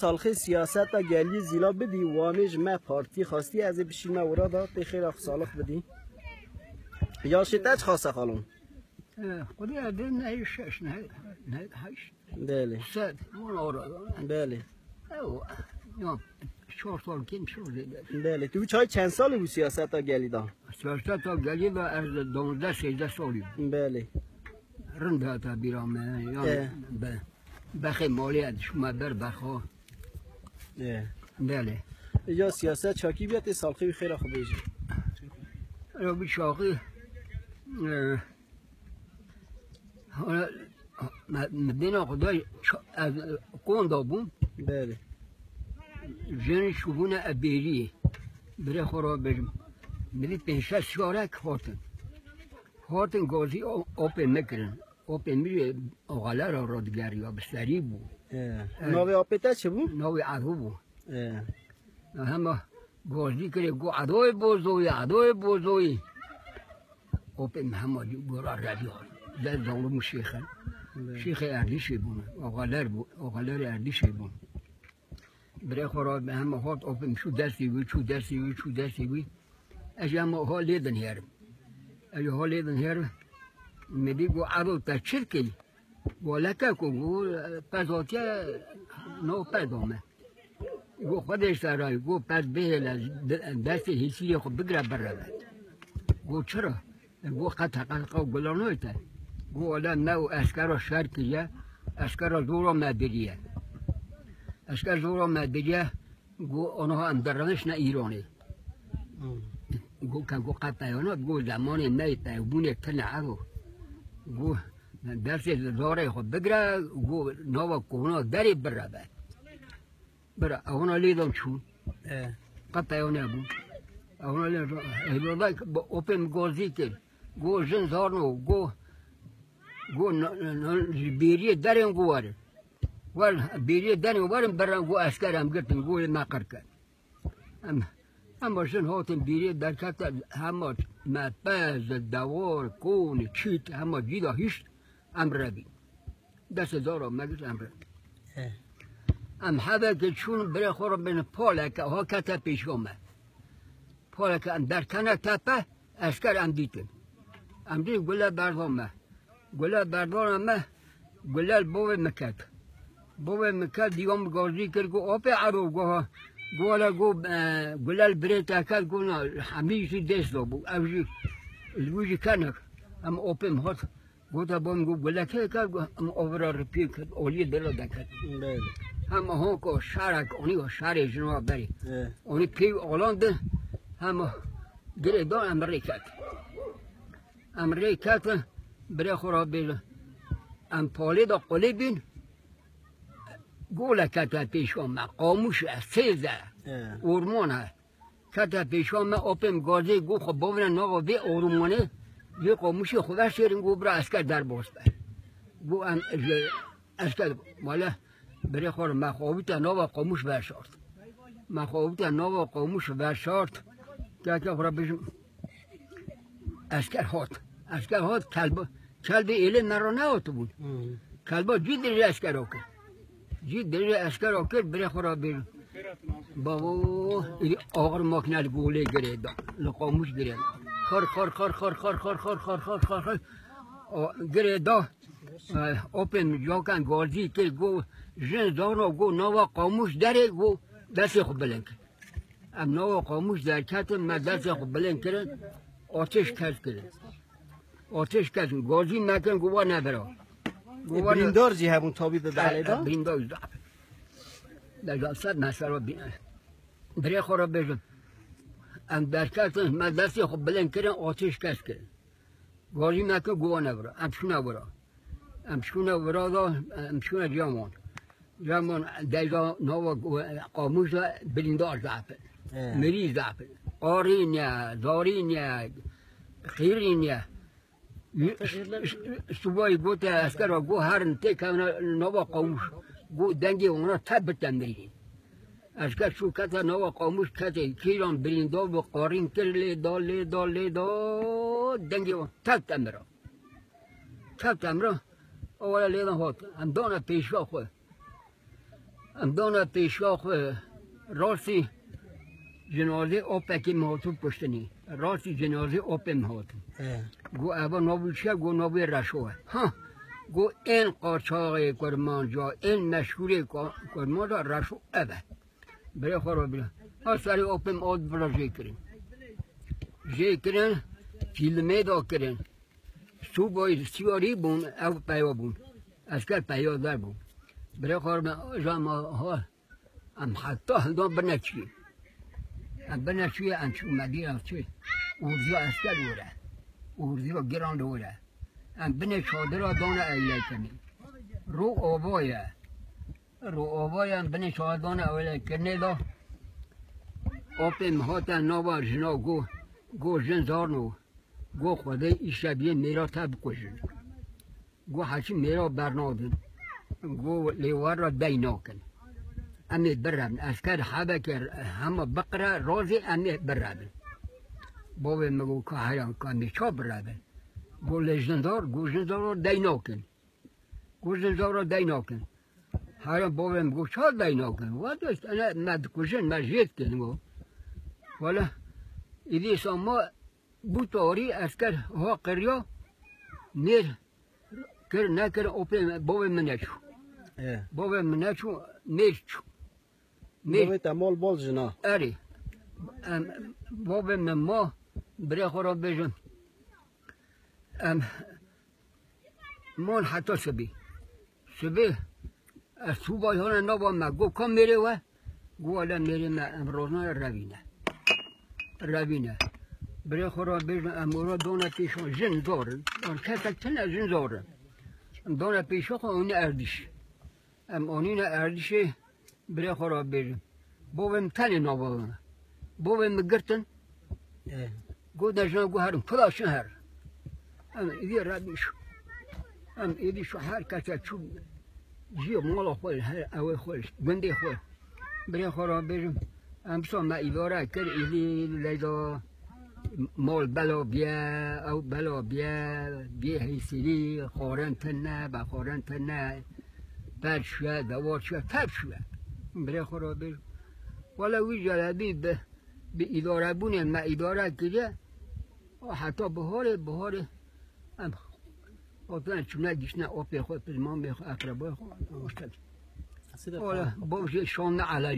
سالخی سیاست گلی زیلا بدی وامیج ما پارتی خواستی از بشین ما ورا دا بخیر اخ سالخ بدی یا شتاج خاصه خالون خودی عدد نه شش نه هشت بله صد من آرا بله او یا 4 سال کم شده بله تو چای چند سال بود سیاست گلی دا سیاست گلی دا از 12 13 سالی بله رنده تا بیرام یا بخی مالی شما بر بخوا بله یا سیاست چاکی بیاد سالخی بخیر اخ بیجی یا بی شاقی حالا مدینا خدای از کوندا بون بله جن شبونه ابیری بره خورا بجم ملی 5 شارک هاتن گازی اوپن میکنن اوپن میره اغاله را رادگری یا بسری بود نوی آپیتا چه بود؟ نوی عدو بود همه گازی کرده گو عدوی بوزوی اوپن همه گورا ردی ها در دولم شیخه شیخ اردیشی بود اغالر اردیشی بود برای خورا به همه هات اوپن شو دستی وی از همه ها لیدن هرم میدی گو عدو تا چرکی گو لکه گو پزاتیا نو پدامه گو خودش سرای گو پس بهل از دست حسیلی خود بگره برود گو چرا؟ گو قطع گلانوی تا گو آدم نو اسکر شهر کریه اسکر زورا مدبریه گو آنها هم درنش نه ایرانی گو که گو قطعیانا گو زمان نیت بونه تنعه گو دست زاره خود بگره گو نوا کونا دری برود اونا لیدم چون قطعیانه بود اونا لیدم ایلولا اوپن گازی کرد گو جن زارنو گو بیریه درین گو وارد بیریه درین وارد برن گو اسکر هم گرتن گو نقر کرد اما جن هاتن بیریه در کتا همه مپز دوار کون چیت همه جیدا هیچ امره بی دست زارا مگز امره حبه که چون بره خورا بین پالکه ها کتا پیش گمه پالکه در کنه تپه اسکر دیتن دید گله بردارمه گله بوه مکت دیگم گازی کرد گو آپه عرو گو گله بره تکت گو همیشی دست دو بو اوشی الوشی کنک آپه مهات گو تا بام گو گله که کرد گو آورا رپی کرد اولی دلا دکت همه ها که شرک اونی شر جنوب بری اونی پیو آلانده همه گره دان امریکت بره خورا بیل پالی دا قلی بین گوله کتا پیشان قاموش سیزه ارمانه کتا پیشان آپم گازه گو خب باونه ناغا بی ارمانه یه قاموشی خودش شیرین گو برا اسکر در باز بر گو اسکر مالا بره خورا مخوابیت ناغا قاموش برشارت که خورا بشم اسکر هات کلب ایله مرا نهاتو بود کلبا جید درجه اسکر آکر بره خورا بیر بابا آغر ماکنال گوله گرید لقاموش گرید خار گرید اوپن جاکن گازی که گو جن زارو گو نوا قاموش داره گو دست خوب بلند کرد نوا قاموش در کتن من دست خوب بلند کرد آتش کردن گازی مکن گوه نبرا بریندار جی همون تابید دعلی دا؟ بریندار در صد مسئله بره خورا بجم در کتن من دستی خوب بلند کردن آتش کردن گازی مکن گوه نبرا امشونه ورا دا امشونه جامان دیگه نوا قاموش بریندار زعفه مری زعفه آرینیا زارینیا خیرینیا صبحی گوته اسکر گو هرن تک نوا قاموش گو دنگی اونا تب تمرین اسکر شو کتا نوا قاموش کتا کیران بریندار و قارین کر لی دا دنگی اونا تب تمرا اولا لیدن هات هم دانه پیشوا خواه ام دانا پیشاخ راستی جنازه آپکی مهاتو پشتنی راستی جنازه آپ مهاتو گو اوا نابود شد گو نابود رشوه ها گو این قاچاق کرمانجا این مشهور کرمانجا رشو اوه برای خورا برای ها سری آپ مهات برا جه کرن فیلمه دا کرن سو باید سیاری بون او پیا بون اسکر پیا در بون برای خورا جامعه ها ام حتی هندان برنچی ام برنچی ام چو مدیر ام چی اوزیا اسکر دوره اوزیا گران دوره ام بنه چادر دانه ایله کنی رو آوایه ام بنه چادر دانه ایله کنی دا آپی مهاتا نوا جنا گو جنزار نو گو خوده ایشبیه میرا تب کشن گو حچی میرا برنادن گو لیوار را دینا کن امی برابن اسکر حبه که همه بقره رازی امی برابن بابه مگو که حیران که امی چا برابن گو جنزار را دینا کن گو جنزار را دینا کن حیران بابه مگو چا دینا کن وادست انا مد کشن مجید کن گو والا ایدی ساما بو تاری اسکر ها قریا نیر کر نکر اوپی بابه منچو بابه منچو نیر چو بابه تمال بال جنا اری بابه من ما برای خورا بجن مون حتی سبی از تو بایهان نبا ما گو کم میره و گو الا میره ما امروزنا روینه برای خورا بجن امورا دونه پیشون جن دارن کسک تنه جن دارن دونه پیشون اون اردیش اونین اردیشه برای خورا بجن بابم تنه نبا بابم گرتن گو دجنا گو هرم کلا شهر ایدی رابیشو ایدی شو هر کسی چو جیو مالا خوال اوه خوالش گنده خوال برای خورا بجن سا ما ایداره کر ایدی لیدا مال بلا بیا او بلا بیا حیثیری خورن تنه با خورن تنه بد شوه دوار شوه تب شوه برای خورا بجن والا وی جلبی به اداره بونه ما اداره کجا حتی بهاره ام اصلا چونه گیشنه آپی خود پزمان بخوا اقربای خود والا باشه شام علاج